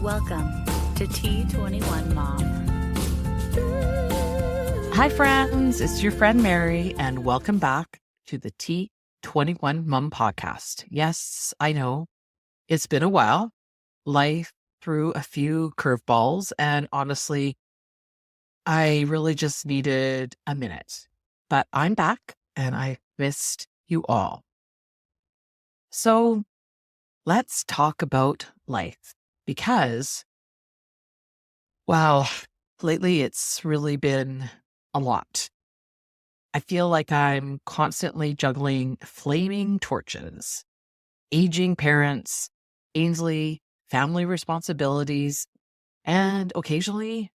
Welcome to T21 Mom. Hi friends, it's your friend Mary and welcome back to the T21 Mom podcast. Yes, I know it's been a while. Life threw a few curveballs and honestly, I really just needed a minute. But I'm back and I missed you all. So let's talk about life because, wow, lately it's really been a lot. I feel like I'm constantly juggling flaming torches, aging parents, Ainsley, family responsibilities, and occasionally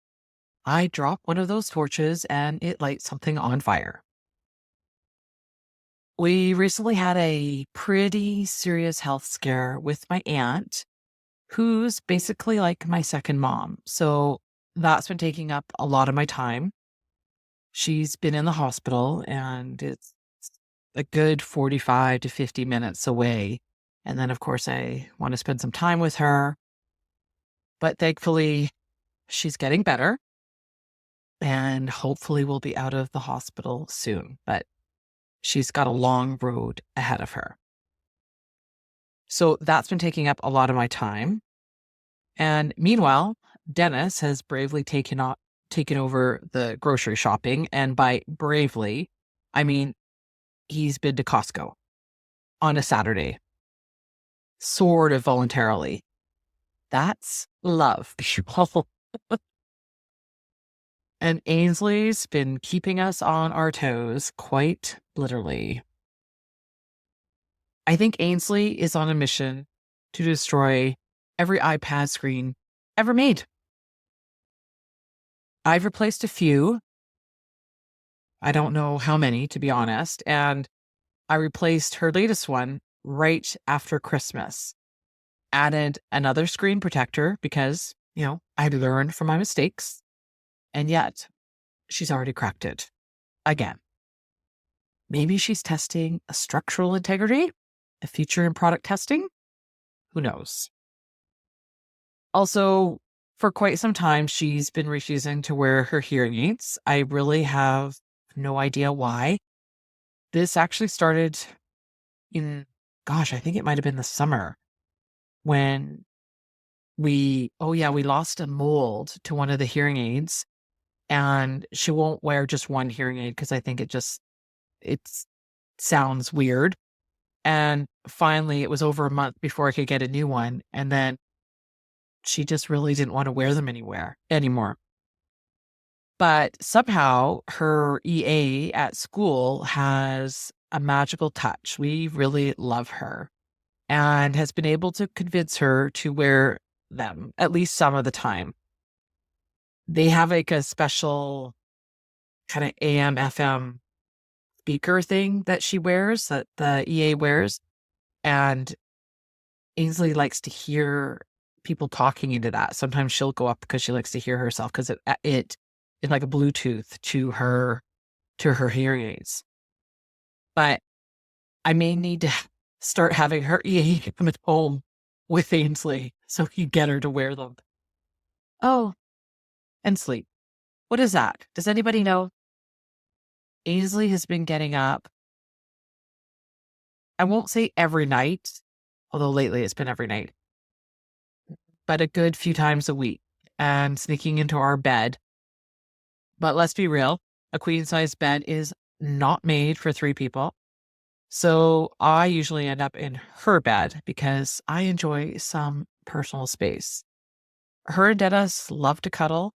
I drop one of those torches and it lights something on fire. We recently had a pretty serious health scare with my aunt, who's basically like my second mom. So that's been taking up a lot of my time. She's been in the hospital and it's a good 45 to 50 minutes away. And then, of course, I want to spend some time with her. But thankfully, she's getting better and hopefully we'll be out of the hospital soon. But she's got a long road ahead of her. So that's been taking up a lot of my time. And meanwhile, Dennis has bravely taken over the grocery shopping. And by bravely, I mean he's been to Costco on a Saturday, sort of voluntarily. That's love. And Ainsley's been keeping us on our toes, quite literally. I think Ainsley is on a mission to destroy every iPad screen ever made. I've replaced a few. I don't know how many, to be honest. And I replaced her latest one right after Christmas. Added another screen protector because, I learned from my mistakes. And yet, she's already cracked it again. Maybe she's testing a structural integrity, a feature in product testing. Who knows? Also, for quite some time, she's been refusing to wear her hearing aids. I really have no idea why. This actually started in, I think it might have been the summer when we lost a mold to one of the hearing aids. And she won't wear just one hearing aid because I think it sounds weird. And finally, it was over a month before I could get a new one. And then she just really didn't want to wear them anymore. But somehow her EA at school has a magical touch. We really love her and has been able to convince her to wear them at least some of the time. They have like a special kind of AM, FM speaker thing that she wears, that the EA wears. And Ainsley likes to hear people talking into that. Sometimes she'll go up because she likes to hear herself because it is like a Bluetooth to her hearing aids. But I may need to start having her EA come at home with Ainsley so he get her to wear them. Oh, and sleep. What is that? Does anybody know? Ainsley has been getting up. I won't say every night, although lately it's been every night, but a good few times a week and sneaking into our bed. But let's be real, a queen-size bed is not made for 3 people. So I usually end up in her bed because I enjoy some personal space. Her and Dennis love to cuddle.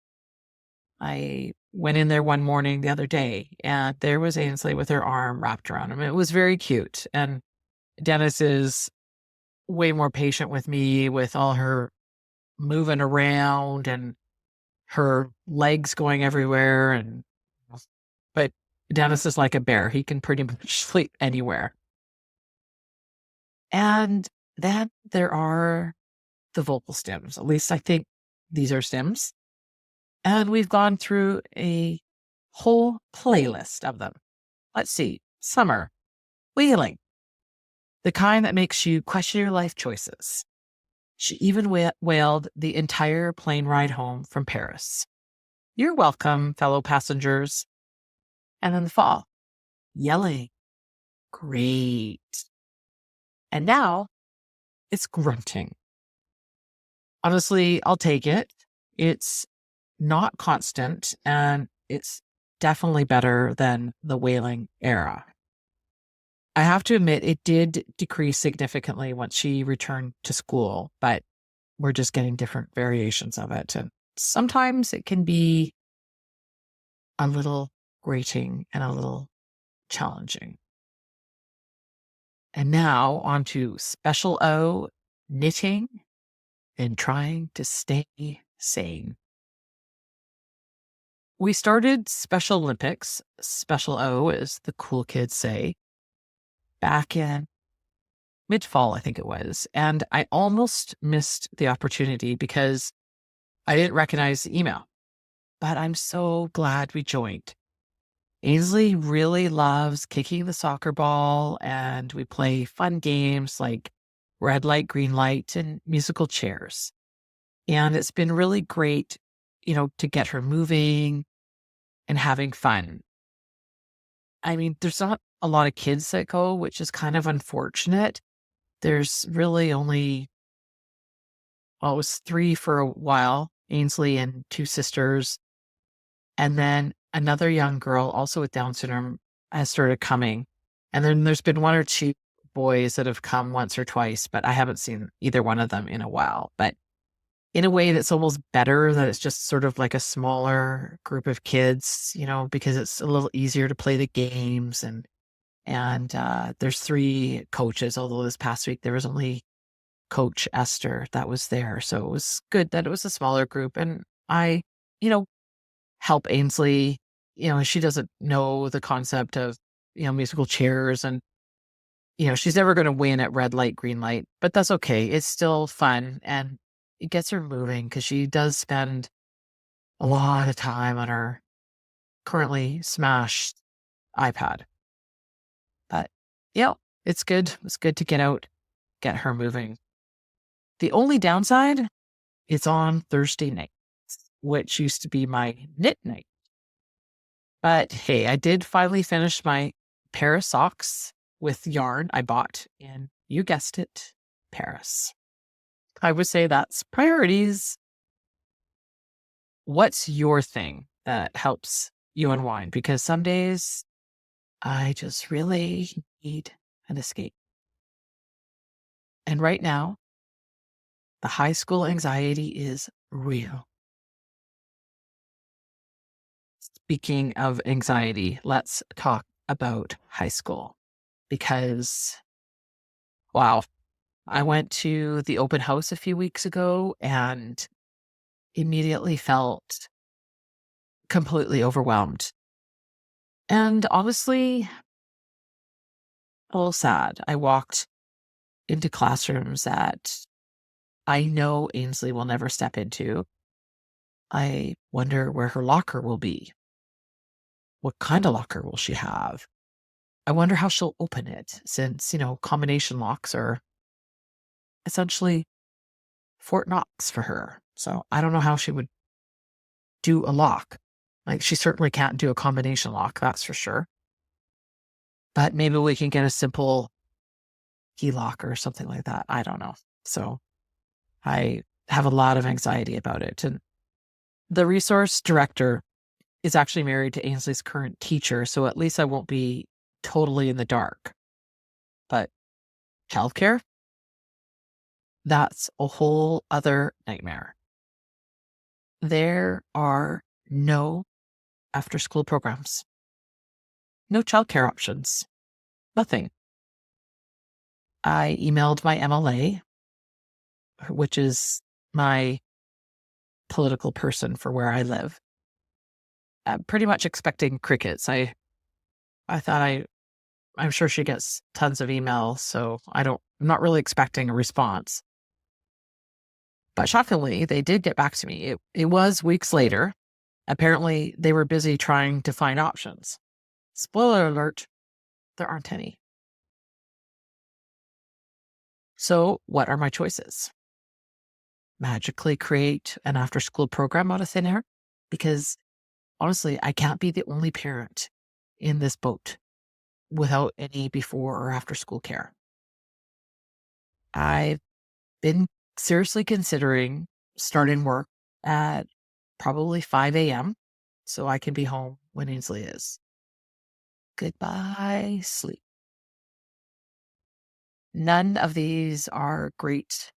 I went in there one morning the other day and there was Ainsley with her arm wrapped around him. It was very cute. And Dennis is way more patient with me with all her moving around and her legs going everywhere. But Dennis is like a bear. He can pretty much sleep anywhere. And then there are the vocal stims. At least I think these are stims. And we've gone through a whole playlist of them. Let's see. Summer, wailing, the kind that makes you question your life choices. She even wailed the entire plane ride home from Paris. You're welcome, fellow passengers. And then the fall, yelling, great. And now it's grunting. Honestly, I'll take it. It's not constant, and it's definitely better than the wailing era. I have to admit, it did decrease significantly once she returned to school, but we're just getting different variations of it. And sometimes it can be a little grating and a little challenging. And now on to Special O, knitting and trying to stay sane. We started Special Olympics, Special O as the cool kids say, back in mid-fall, I think it was. And I almost missed the opportunity because I didn't recognize the email. But I'm so glad we joined. Ainsley really loves kicking the soccer ball, and we play fun games like red light, green light, and musical chairs. And it's been really great, to get her moving and having fun. I mean, there's not a lot of kids that go, which is kind of unfortunate. There's really only, well, it was 3 for a while, Ainsley and 2 sisters. And then another young girl, also with Down syndrome, has started coming. And then there's been 1 or 2 boys that have come once or twice, but I haven't seen either one of them in a while. But in a way that's almost better that it's just sort of like a smaller group of kids, because it's a little easier to play the games. And there's 3 coaches, although this past week there was only Coach Esther that was there. So it was good that it was a smaller group. And I, help Ainsley. She doesn't know the concept of, musical chairs, and, she's never going to win at red light, green light, but that's okay. It's still fun, and it gets her moving because she does spend a lot of time on her currently smashed iPad. But it's good. It's good to get out, get her moving. The only downside, it's on Thursday nights, which used to be my knit night. But hey, I did finally finish my pair of socks with yarn I bought in, you guessed it, Paris. I would say that's priorities. What's your thing that helps you unwind? Because some days I just really need an escape. And right now, the high school anxiety is real. Speaking of anxiety, let's talk about high school because, wow, I went to the open house a few weeks ago and immediately felt completely overwhelmed. And honestly, a little sad. I walked into classrooms that I know Ainsley will never step into. I wonder where her locker will be. What kind of locker will she have? I wonder how she'll open it since, combination locks are essentially Fort Knox for her. So I don't know how she would do a lock. Like, she certainly can't do a combination lock, that's for sure. But maybe we can get a simple key lock or something like that. I don't know. So I have a lot of anxiety about it. And the resource director is actually married to Ainsley's current teacher, so at least I won't be totally in the dark. But childcare, that's a whole other nightmare. There are no after-school programs, no childcare options, nothing. I emailed my MLA, which is my political person for where I live. I'm pretty much expecting crickets. I thought I'm sure she gets tons of emails, so I'm not really expecting a response. But shockingly, they did get back to me. It was weeks later. Apparently, they were busy trying to find options. Spoiler alert, there aren't any. So what are my choices? magically create an after school program out of thin air, because honestly, I can't be the only parent in this boat without any before or after school care. I've been seriously considering starting work at probably 5 a.m. so I can be home when Ainsley is. Goodbye, sleep. None of these are great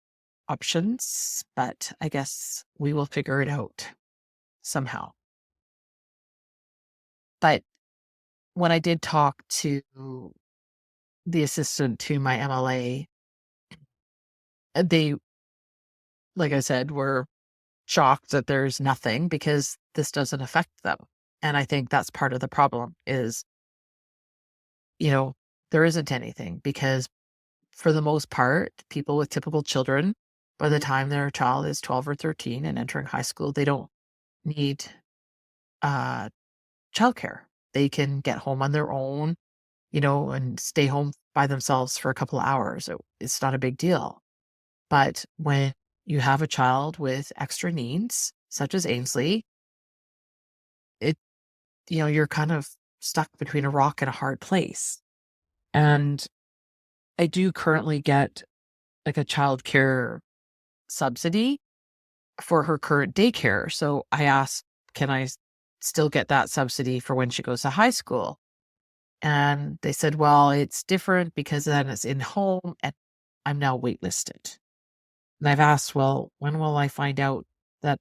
options, but I guess we will figure it out somehow. But when I did talk to the assistant to my MLA, they, like I said, were shocked that there's nothing because this doesn't affect them. And I think that's part of the problem is, you know, there isn't anything because for the most part, people with typical children, by the time their child is 12 or 13 and entering high school, they don't need uh, childcare. They can get home on their own, and stay home by themselves for a couple of hours. It's not a big deal. But when you have a child with extra needs, such as Ainsley, it, you're kind of stuck between a rock and a hard place. And I do currently get like a childcare subsidy for her current daycare. So I asked, can I still get that subsidy for when she goes to high school? And they said, well, it's different because then it's in home and I'm now waitlisted. And I've asked, well, when will I find out that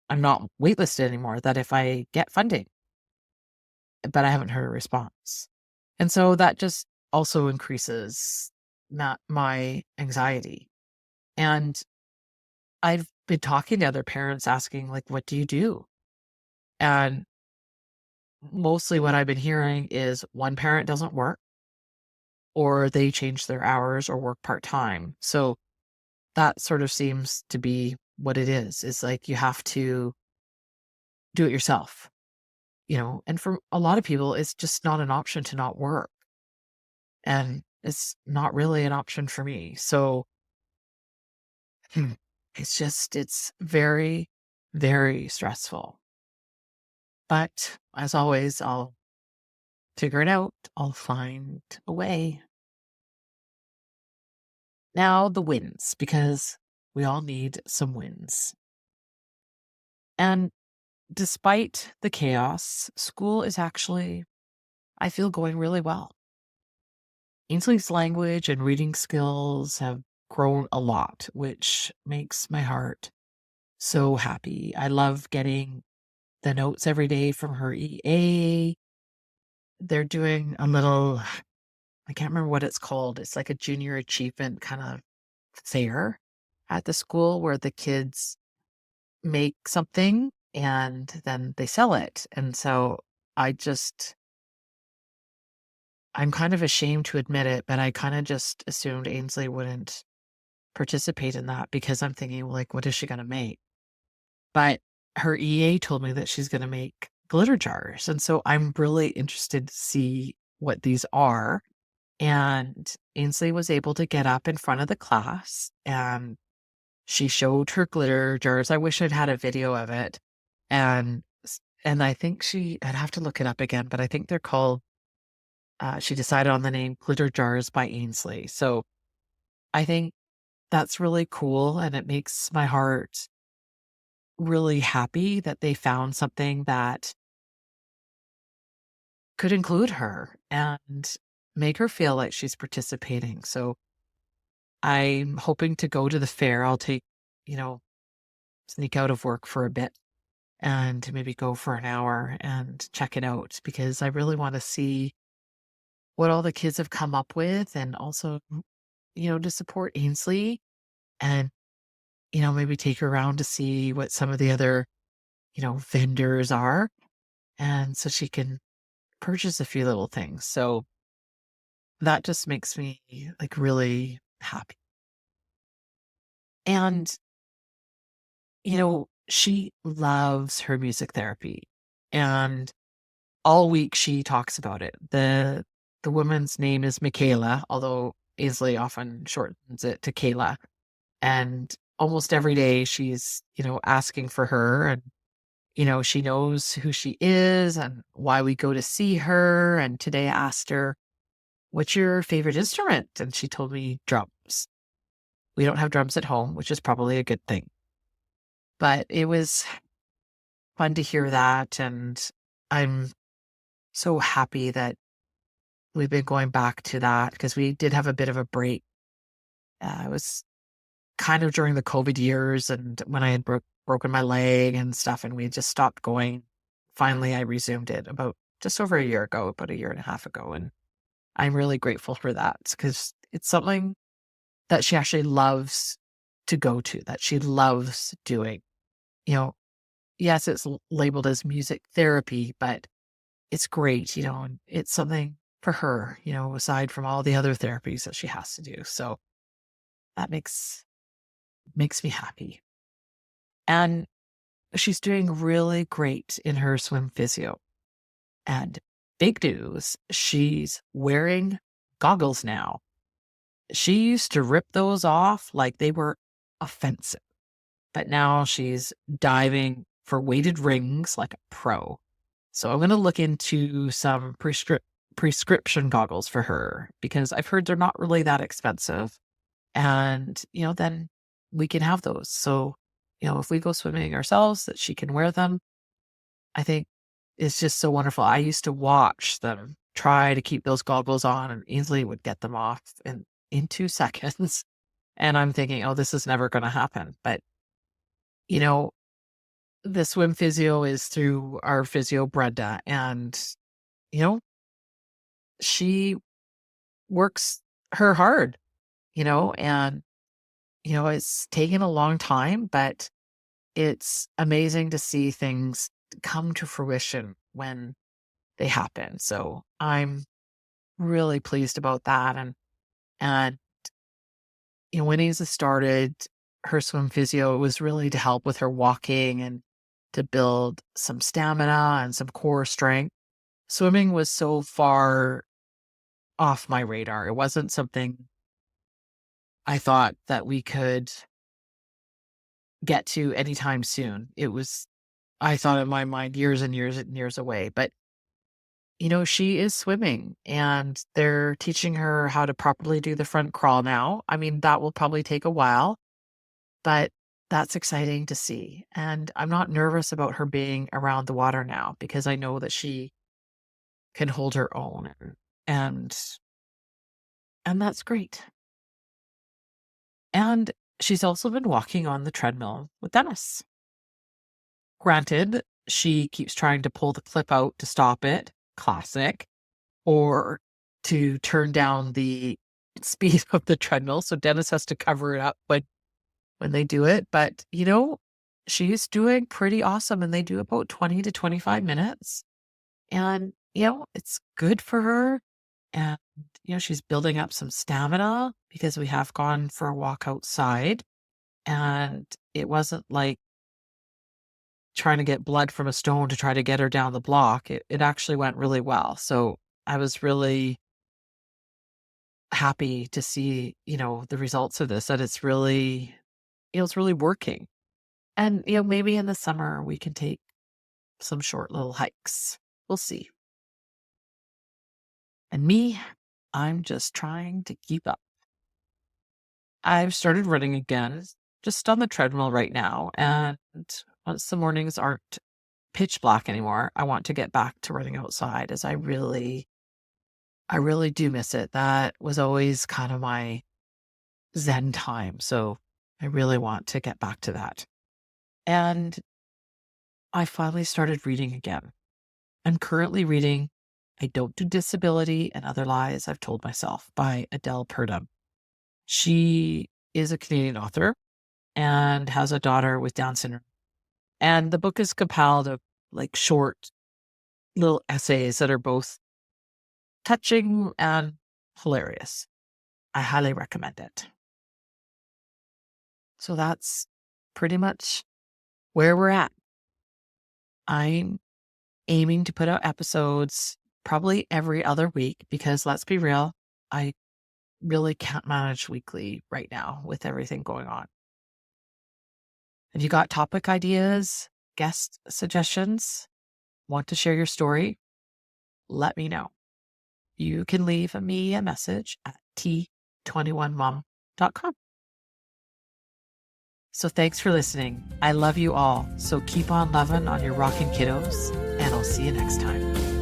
I'm not waitlisted anymore, that if I get funding? But I haven't heard a response. And so that just also increases my anxiety. And I've been talking to other parents asking, like, what do you do? And mostly what I've been hearing is one parent doesn't work or they change their hours or work part-time. So that sort of seems to be what it is. It's like you have to do it yourself, and for a lot of people, it's just not an option to not work. And it's not really an option for me. So it's very, very stressful. But as always, I'll figure it out. I'll find a way. Now the wins, because we all need some wins. And despite the chaos, school is actually, I feel, going really well. Ainsley's language and reading skills have grown a lot, which makes my heart so happy. I love getting the notes every day from her EA. They're doing a little, I can't remember what it's called. It's like a junior achievement kind of fair at the school where the kids make something and then they sell it. And so I'm kind of ashamed to admit it, but I kind of just assumed Ainsley wouldn't participate in that because I'm thinking, like, what is she going to make? But her EA told me that she's going to make glitter jars. And so I'm really interested to see what these are. And Ainsley was able to get up in front of the class and she showed her glitter jars. I wish I'd had a video of it. And I think I'd have to look it up again, but I think they're called, she decided on the name Glitter Jars by Ainsley. So I think that's really cool. And it makes my heart really happy that they found something that could include her and make her feel like she's participating. So I'm hoping to go to the fair. I'll take, sneak out of work for a bit and maybe go for an hour and check it out because I really want to see what all the kids have come up with and also, to support Ainsley and, maybe take her around to see what some of the other, vendors are. And so she can purchase a few little things. So that just makes me like really happy. And, she loves her music therapy. And all week she talks about it. The woman's name is Michaela, although Ainsley often shortens it to Kayla. And almost every day she's, asking for her, and, she knows who she is and why we go to see her. And today I asked her, "What's your favorite instrument?" And she told me drums. We don't have drums at home, which is probably a good thing. But it was fun to hear that. And I'm so happy that we've been going back to that because we did have a bit of a break. It was kind of during the COVID years and when I had broken my leg and stuff, and we just stopped going. Finally, I resumed it about just over a year ago, about a year and a half ago. And I'm really grateful for that because it's something that she actually loves to go to, that she loves doing. You know, yes, it's labeled as music therapy, but it's great, and it's something for her, aside from all the other therapies that she has to do. So that makes me happy. And she's doing really great in her swim physio. And big news, she's wearing goggles now. She used to rip those off like they were offensive, but now she's diving for weighted rings like a pro. So I'm going to look into some prescription goggles for her because I've heard they're not really that expensive. And, then we can have those. So, if we go swimming ourselves, that she can wear them. I think it's just so wonderful. I used to watch them try to keep those goggles on, and Ainsley would get them off in 2 seconds. And I'm thinking, oh, this is never going to happen. But, you know, the swim physio is through our physio, Brenda. And, you know, she works her hard, and, it's taken a long time, but it's amazing to see things come to fruition when they happen. So I'm really pleased about that. And when Isa started her swim physio, it was really to help with her walking and to build some stamina and some core strength. Swimming was so far off my radar. It wasn't something I thought that we could get to anytime soon. I thought in my mind years and years and years away. But, she is swimming and they're teaching her how to properly do the front crawl now. I mean, that will probably take a while, but that's exciting to see. And I'm not nervous about her being around the water now because I know that she can hold her own and and that's great. And she's also been walking on the treadmill with Dennis. Granted, she keeps trying to pull the clip out to stop it, classic, or to turn down the speed of the treadmill. So Dennis has to cover it up when they do it. But, she's doing pretty awesome and they do about 20 to 25 minutes. And, it's good for her. And, she's building up some stamina because we have gone for a walk outside. And it wasn't like trying to get blood from a stone to try to get her down the block. It actually went really well. So I was really happy to see, the results of this, that it's really working. And, maybe in the summer we can take some short little hikes. We'll see. And me, I'm just trying to keep up. I've started running again, just on the treadmill right now. And once the mornings aren't pitch black anymore, I want to get back to running outside as I really do miss it. That was always kind of my zen time. So I really want to get back to that. And I finally started reading again. I'm currently reading I Don't Do Disability and Other Lies I've Told Myself by Adele Purdom. She is a Canadian author and has a daughter with Down syndrome. And the book is compiled of like short little essays that are both touching and hilarious. I highly recommend it. So that's pretty much where we're at. I'm aiming to put out episodes probably every other week because let's be real, I really can't manage weekly right now with everything going on. If you got topic ideas, guest suggestions, want to share your story, let me know. You can leave me a message at T21Mom.com. So thanks for listening. I love you all. So keep on loving on your rockin' kiddos, and I'll see you next time.